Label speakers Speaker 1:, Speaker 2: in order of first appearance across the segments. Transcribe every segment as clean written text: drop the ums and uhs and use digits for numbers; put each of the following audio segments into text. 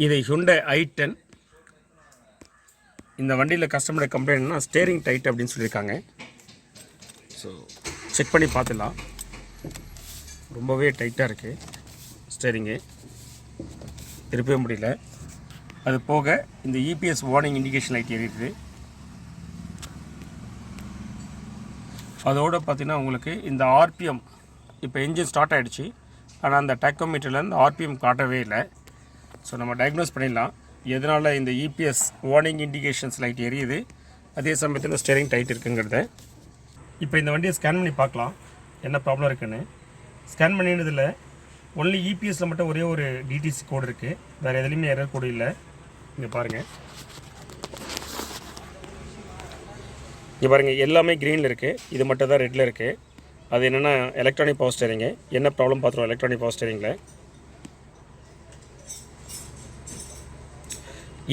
Speaker 1: இது Hyundai i10. இந்த வண்டியில் கஸ்டமர் கம்ப்ளைண்ட்னா ஸ்டேரிங் டைட் அப்படின்னு சொல்லியிருக்காங்க. ஸோ செக் பண்ணி பார்த்துடலாம். ரொம்பவே டைட்டாக இருக்குது ஸ்டேரிங்கு, திருப்பவே முடியல. அது போக இந்த EPS வார்னிங் இண்டிகேஷன் லைட் எரியுது. அதோடு பார்த்திங்கன்னா உங்களுக்கு இந்த RPM இப்போ என்ஜின் ஸ்டார்ட் ஆகிடுச்சு, ஆனால் அந்த டேக்கோமீட்டரில் இந்த RPM காட்டவே இல்லை. ஸோ நம்ம டயக்னோஸ் பண்ணிடலாம் எதனால் இந்த EPS வார்னிங் இண்டிகேஷன்ஸ் லைட் எரியுது, அதே சமயத்தில் ஸ்டேரிங் டைட் இருக்குங்கிறத. இப்போ இந்த வண்டியை ஸ்கேன் பண்ணி பார்க்கலாம் என்ன ப்ராப்ளம் இருக்குன்னு. ஸ்கேன் பண்ணினதில் ஒன்லி EPSல மட்டும் ஒரே ஒரு DTC கோடு இருக்குது, வேறு எதுலேயுமே எரர் கோடு இல்லை. இங்கே பாருங்கள், இங்கே பாருங்கள் எல்லாமே க்ரீனில் இருக்குது, இது மட்டும் தான் ரெட்டில் இருக்குது. அது என்னென்னா எலக்ட்ரானிக் பவர் ஸ்டேரிங்கு. என்ன ப்ராப்ளம் பார்த்துருவோம் எலக்ட்ரானிக் பவர் ஸ்டேரிங்கில்.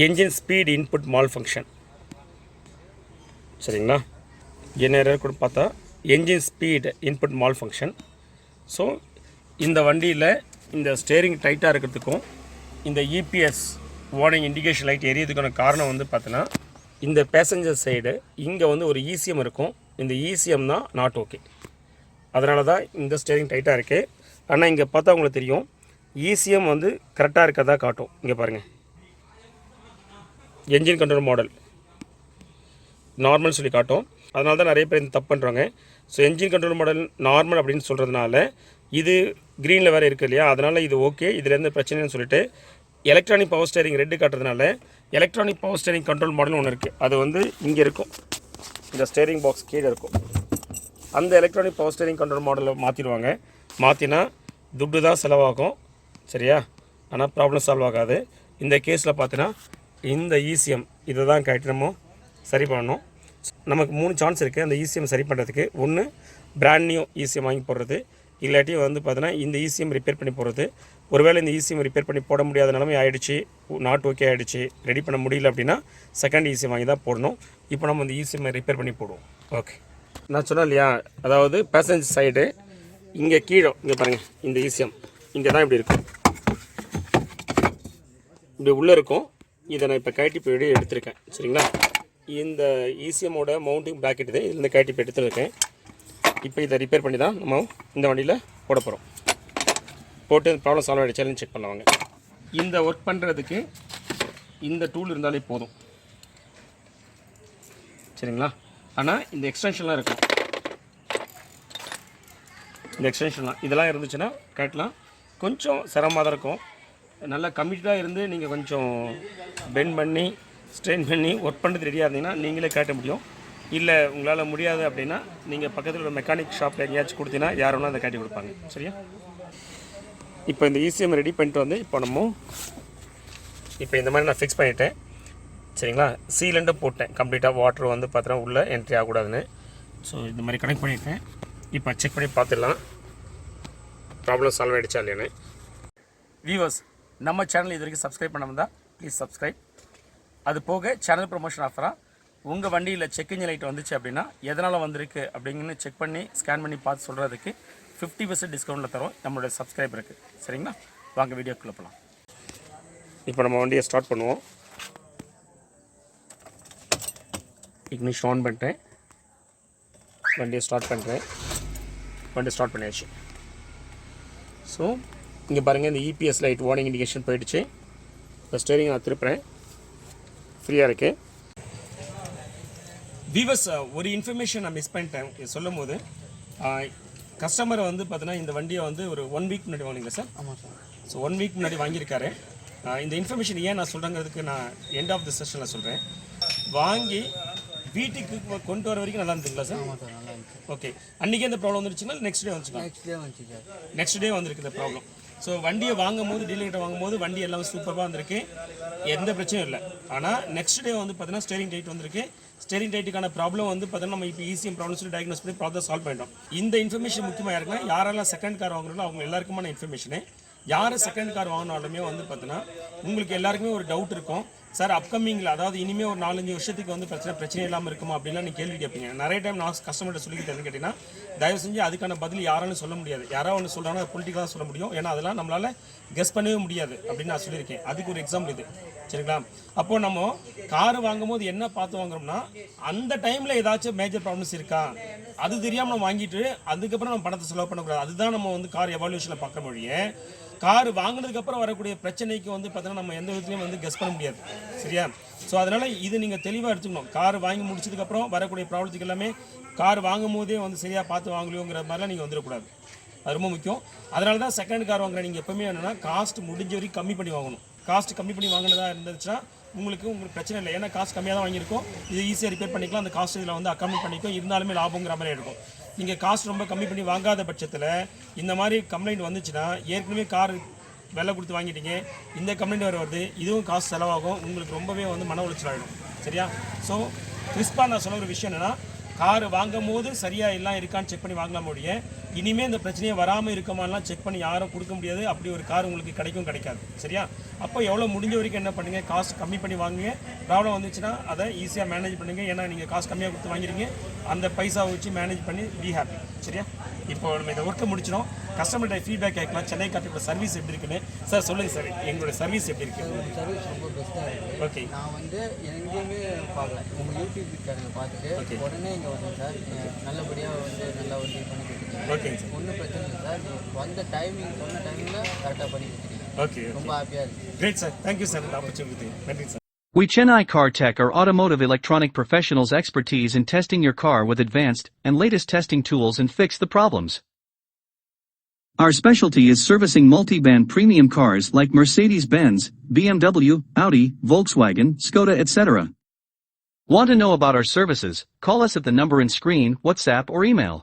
Speaker 1: Engine speed input malfunction, சரிங்களா? என்ன எரர் கூட பார்த்தா engine speed input malfunction. So இந்த வண்டியில் இந்த ஸ்டேரிங் டைட்டாக இருக்கிறதுக்கும் இந்த EPS வார்னிங் இண்டிகேஷன் லைட் எரியதுக்கான காரணம் வந்து பார்த்தீங்கன்னா, இந்த பேசஞ்சர் சைடு இங்கே வந்து ஒரு ECM இருக்கும். இந்த ECM தான் நாட் ஓகே, அதனால தான் இந்த ஸ்டேரிங் டைட்டாக இருக்குது. ஆனால் இங்கே பார்த்தா உங்களுக்கு தெரியும் ECM வந்து கரெக்டாக இருக்கிறதா காட்டும். இங்கே பாருங்கள், என்ஜின் கண்ட்ரோல் மாடல் நார்மல் சொல்லி காட்டும். அதனால தான் நிறைய பேர் இந்த தப்பு பண்ணுறாங்க. So engine control model normal அப்படின்னு சொல்கிறதுனால இது க்ரீனில் வேறு இருக்குது இல்லையா, அதனால் இது ஓகே, இதுலேருந்து பிரச்சனைன்னு சொல்லிட்டு எலக்ட்ரானிக் பவர் ஸ்டேரிங் ரெட்டு காட்டுறதுனால electronic power steering control model ஒன்று இருக்குது. அது வந்து இங்கே இருக்கும், இந்த ஸ்டேரிங் பாக்ஸ் கீழே இருக்கும். அந்த எலக்ட்ரானிக் பவர் ஸ்டேரிங் கண்ட்ரோல் மாடலை மாற்றிடுவாங்க. மாற்றினா துட்டு தான் செலவாகும், சரியா? ஆனால் ப்ராப்ளம் சால்வ் ஆகாது. இந்த கேஸில் பார்த்தீங்கன்னா இந்த ECM இதை தான் கரெக்ட் நம்ம சரி பண்ணணும். நமக்கு 3 சான்ஸ் இருக்குது அந்த ECM சரி பண்ணுறதுக்கு. ஒன்று பிராண்ட் நியூ ECM வாங்கி போடுறது, இல்லாட்டி வந்து பார்த்தீங்கன்னா இந்த ECM ரிப்பேர் பண்ணி போடுறது. ஒருவேளை இந்த ECM ரிப்பேர் பண்ணி போட முடியாத நிலைமை ஆகிடுச்சு, நாட் ஓகே ஆகிடுச்சு, ரெடி பண்ண முடியல அப்படின்னா செகண்ட் ECM வாங்கி தான் போடணும். இப்போ நம்ம இந்த ECM ரிப்பேர் பண்ணி போடுவோம். ஓகே, நான் சொன்னேன் இல்லையா, அதாவது பேசஞ்சர் சைடு இங்கே கீழே இங்கே பாருங்கள், இந்த ECM இங்கே தான் இப்படி இருக்கும், இப்படி உள்ளே இருக்கும். இதை நான் இப்போ கழட்டி போய் எடுத்திருக்கேன், சரிங்களா? இந்த ECMோட மவுண்டிங் ப்ராக்கெட் இது, இதில் கழட்டி போய் எடுத்துருக்கேன். இப்போ இதை ரிப்பேர் பண்ணி தான் நம்ம இந்த வண்டியில் போட போகிறோம். போட்டு ப்ராப்ளம் சால்வ் ஆகிடுச்சாலும் செக் பண்ணுவாங்க. இந்த ஒர்க் பண்ணுறதுக்கு இந்த டூல் இருந்தாலே போதும், சரிங்களா? ஆனால் இந்த எக்ஸ்டென்ஷன்லாம் இருக்கும், இந்த எக்ஸ்டென்ஷன்லாம் இதெல்லாம் இருந்துச்சுன்னா கரெக்ட்லாம் கொஞ்சம் சிரமமாக தான் இருக்கும். நல்லா கமிட்டடாக இருந்து நீங்கள் கொஞ்சம் பெண்ட் பண்ணி ஸ்ட்ரெயின் பண்ணி ஒர்க் பண்ணுறது ரெடியாக இருந்தீங்கன்னா நீங்களே காட்ட முடியும். இல்லை உங்களால் முடியாது அப்படின்னா நீங்கள் பக்கத்தில் உள்ள மெக்கானிக் ஷாப்பில் எங்கேயாச்சும் கொடுத்தீங்கன்னா யார் வேணால் அதை காட்டி கொடுப்பாங்க, சரியா? இப்போ இந்த ECM ரெடி பண்ணிட்டு வந்து இப்போ இந்த மாதிரி நான் ஃபிக்ஸ் பண்ணிட்டேன், சரிங்களா? சீலண்டும் போட்டேன் கம்ப்ளீட்டாக, வாட்டர் வந்து பார்த்தீங்கன்னா உள்ளே என்ட்ரி ஆகக்கூடாதுன்னு. ஸோ இந்த மாதிரி கனெக்ட் பண்ணிட்டேன். இப்போ செக் பண்ணி பார்த்துடலாம் ப்ராப்ளம் சால்வ் ஆகிடுச்சா இல்லையான்னு. வியூவர்ஸ், நம்ம சேனல் இது வரைக்கும் சப்ஸ்கிரைப் பண்ணாமல் தான் ப்ளீஸ் சப்ஸ்கிரைப். அது போக சேனல் ப்ரொமோஷன் ஆஃபராக உங்கள் வண்டியில் செக் இன்ஜின் லைட் வந்துச்சு அப்படின்னா எதனால் வந்திருக்கு அப்படிங்கன்னு செக் பண்ணி ஸ்கேன் பண்ணி பார்த்து சொல்கிறதுக்கு 50% டிஸ்கவுண்ட்டில் தரோம் நம்மளுடைய சப்ஸ்கிரைபருக்கு, சரிங்களா? வாங்க வீடியோக்குள்ளே போகலாம். இப்போ நம்ம வண்டியை ஸ்டார்ட் பண்ணுவோம். இக்னிஷன் ஆன் பண்ணிட்டேன், வண்டியை ஸ்டார்ட் பண்ணுறேன். வண்டி ஸ்டார்ட் பண்ணியாச்சு. ஸோ இங்கே பாருங்கள், இந்த EPS லைட் வார்னிங் இண்டிகேஷன் போயிடுச்சு. இப்போ ஸ்டேரிங் நான் திருப்புறேன், ஃப்ரீயாக இருக்குது. வியூவர்ஸ், ஒரு இன்ஃபர்மேஷன் நான் மிஸ் பண்ணிட்டேன் சொல்லும் போது. கஸ்டமர் வந்து பார்த்தீங்கன்னா இந்த வண்டியை வந்து ஒரு 1 வீக் முன்னாடி வாங்கினீங்களா சார்? ஆமாம் சார். ஸோ 1 வீக் முன்னாடி வாங்கியிருக்காரு. இந்த இன்ஃபர்மேஷன் ஏன் நான் சொல்கிறேங்கிறதுக்கு நான் எண்ட் ஆஃப் தி செஷனில் சொல்கிறேன். வாங்கி வீட்டுக்கு கொண்டு வர வரைக்கும் நல்லா இருந்துங்களா சார்? ஆமாம் சார், நல்லா இருந்துச்சு. ஓகே, அன்றைக்கே இந்த ப்ராப்ளம் வந்துருச்சுன்னா நெக்ஸ்ட் டே வந்துச்சுங்களா? நெக்ஸ்ட் டே வந்துச்சு சார். நெக்ஸ்ட் டே வந்துருக்கு இந்த ப்ராப்ளம். ஸோ வண்டியை வாங்கும் போது டீலர்கிட்ட வாங்கும்போது வண்டி எல்லாம் சூப்பராக வந்திருக்கு, எந்த பிரச்சனையும் இல்லை. ஆனால் நெக்ஸ்ட் டே வந்து பார்த்தீங்கன்னா ஸ்டேரிங் டைட் வந்திருக்கு. ஸ்டேரிங் டைட்டுக்கான ப்ராப்ளம் வந்து பார்த்தீங்கன்னா நம்ம இப்போ ECM ப்ராப்ளம் சொல்லி டயக்னோஸ் பண்ணி ப்ராப்ளம் சால்வ் பண்ணிட்டோம். இந்த இன்ஃபர்மேஷன் முக்கியமாக இருக்குன்னா யாரெல்லாம் செகண்ட் கார் வாங்குறோம் அவங்க எல்லாருக்குமான இன்ஃபர்மேஷனு. யார் செகண்ட் கார் வாங்கினாலுமே வந்து பார்த்தீங்கன்னா உங்களுக்கு எல்லாருக்குமே ஒரு டவுட் இருக்கும், சார் அப்கமிங்கில் அதாவது இனிமேல் ஒரு 4-5 வருஷத்துக்கு வந்து பிரச்சனை இல்லாமல் இருக்குமா அப்படின்லாம் நீங்கள் கேள்வி கேட்பீங்க. நிறைய டைம் நான் கஸ்டமர்கிட்ட சொல்லிக்கிட்டேன்னு கேட்டிங்கன்னா, தயவு செஞ்சு அதுக்கான பதில் யாராலும் சொல்ல முடியாது. யாராவது ஒன்று சொல்கிறாங்கன்னா அது பொலிட்டிக்கலாக தான் சொல்ல முடியும், ஏன்னா அதெல்லாம் நம்மளால் கெஸ் பண்ணவே முடியாது அப்படின்னு நான் சொல்லியிருக்கேன். அதுக்கு ஒரு எக்ஸாம்பிள் இது, சரிங்களா? அப்போது நம்ம கார் வாங்கும் போது என்ன பார்த்து வாங்குறோம்னா, அந்த டைமில் ஏதாச்சும் மேஜர் ப்ராப்ளம்ஸ் இருக்கா அது தெரியாமல் நம்ம வாங்கிட்டு அதுக்கப்புறம் நம்ம பணத்தை செலவு பண்ணக்கூடாது. அதுதான் நம்ம வந்து கார் எவாலுவேஷனில் பார்க்க முடியும். கார் வாங்கினதுக்கப்புறம் வரக்கூடிய பிரச்சனைக்கு வந்து பார்த்தீங்கன்னா நம்ம எந்த விதத்துலையும் வந்து கெஸ் பண்ண முடியாது, சரியா? ஸோ அதனால் இது நீங்கள் தெளிவாக எடுத்துக்கணும். கார் வாங்கி முடிச்சதுக்கப்புறம் வரக்கூடிய ப்ராப்ளத்துக்கு எல்லாமே கார் வாங்கும் போதே வந்து சரியாக பார்த்து வாங்கலையோங்கிற மாதிரிலாம் நீங்கள் வந்துடக்கூடாது. அது ரொம்ப முக்கியம். அதனால தான் செகண்ட் கார் வாங்குற நீங்கள் எப்போவுமே என்னென்னா காஸ்ட் முடிஞ்ச வரைக்கும் கம்மி பண்ணி வாங்கணும். காஸ்ட் கம்மி பண்ணி வாங்கினதா இருந்துச்சுன்னா உங்களுக்கு பிரச்சனை இல்லை, ஏன்னா காஸ்ட் கம்மியாக தான் வாங்கியிருக்கோம், இது ஈஸியாக ரிப்பேர் பண்ணிக்கலாம், அந்த காஸ்ட் இதில் வந்து அக்கௌண்ட் பண்ணிக்கும், இருந்தாலுமே லாபங்கிற மாதிரி இருக்கும். நீங்கள் காஸ்ட் ரொம்ப கம்மி பண்ணி வாங்காத பட்சத்தில் இந்த மாதிரி கம்ப்ளைண்ட் வந்துச்சுன்னா, ஏற்கனவே கார் விலை கொடுத்து வாங்கிட்டீங்க, இந்த கம்ப்ளைண்ட் வருது, இதுவும் காசு செலவாகும், உங்களுக்கு ரொம்பவே வந்து மன உளைச்சல் ஆகிடும், சரியா? ஸோ கிறிஸ்பாக நான் சொல்ல ஒரு விஷயம் என்னென்னா, கார் வாங்கும் போது சரியாக எல்லாம் இருக்கான்னு செக் பண்ணி வாங்கலாம் முடியும். இனிமேல் இந்த பிரச்சனையை வராமல் இருக்கமாலாம் செக் பண்ணி யாரும் கொடுக்க முடியாது. அப்படி ஒரு கார் உங்களுக்கு கிடைக்காது, சரியா? அப்போ எவ்வளோ முடிஞ்ச வரைக்கும் என்ன பண்ணுங்கள், காஸ்ட் கம்மி பண்ணி வாங்குங்க. ப்ராப்ளம் வந்துச்சுன்னா அதை ஈஸியாக மேனேஜ் பண்ணுங்கள். ஏன்னா நீங்கள் காசு கம்மியாக கொடுத்து வாங்கிருக்கீங்க, அந்த பைசா வச்சு மேனேஜ் பண்ணி பி ஹாப்பி, சரியா? இப்போ நம்ம இந்த ஒர்க்கை முடிச்சிடும். கஸ்டமர்கிட்ட ஃபீட்பேக் கேட்கலாம், சென்னை கார்டெக்கோட சர்வீஸ் எப்படி இருக்குன்னு. சார் சொல்லுங்கள் சார், எங்களோட சர்வீஸ் எப்படி இருக்குது?
Speaker 2: சர்வீஸ் ரொம்ப பெஸ்ட்டாக இருக்குது. ஓகே, நான் வந்து எங்கேயுமே பார்க்கல, உங்கள் யூடியூப் சேனலை பார்த்துட்டு உடனே இங்கே வந்தேன் சார். நல்லபடியாக வந்து நல்லா வந்து பண்ணி கொடுத்துருக்கீங்க.
Speaker 1: ஓகே சார்,
Speaker 2: ஒன்றும் பிரச்சனை இல்லை சார். நீங்கள் வந்த டைமிங் சொன்ன டைமில் கரெக்டாக பண்ணி கொடுத்துருக்கீங்க.
Speaker 1: ஓகே,
Speaker 2: ரொம்ப ஹாப்பியாக இருக்குது.
Speaker 1: கிரேட் சார், தேங்க்யூ சார் இந்த ஆப்பர்ச்சுனிட்டி. நன்றி sir.
Speaker 3: We CHENNAI CAR-TECH are automotive electronic professionals expertise in testing your car with advanced and latest testing tools and fix the problems. Our specialty is servicing multi-band premium cars like Mercedes-Benz, BMW, Audi, Volkswagen, Skoda etc. Want to know about our services? Call us at the number in screen, WhatsApp or email.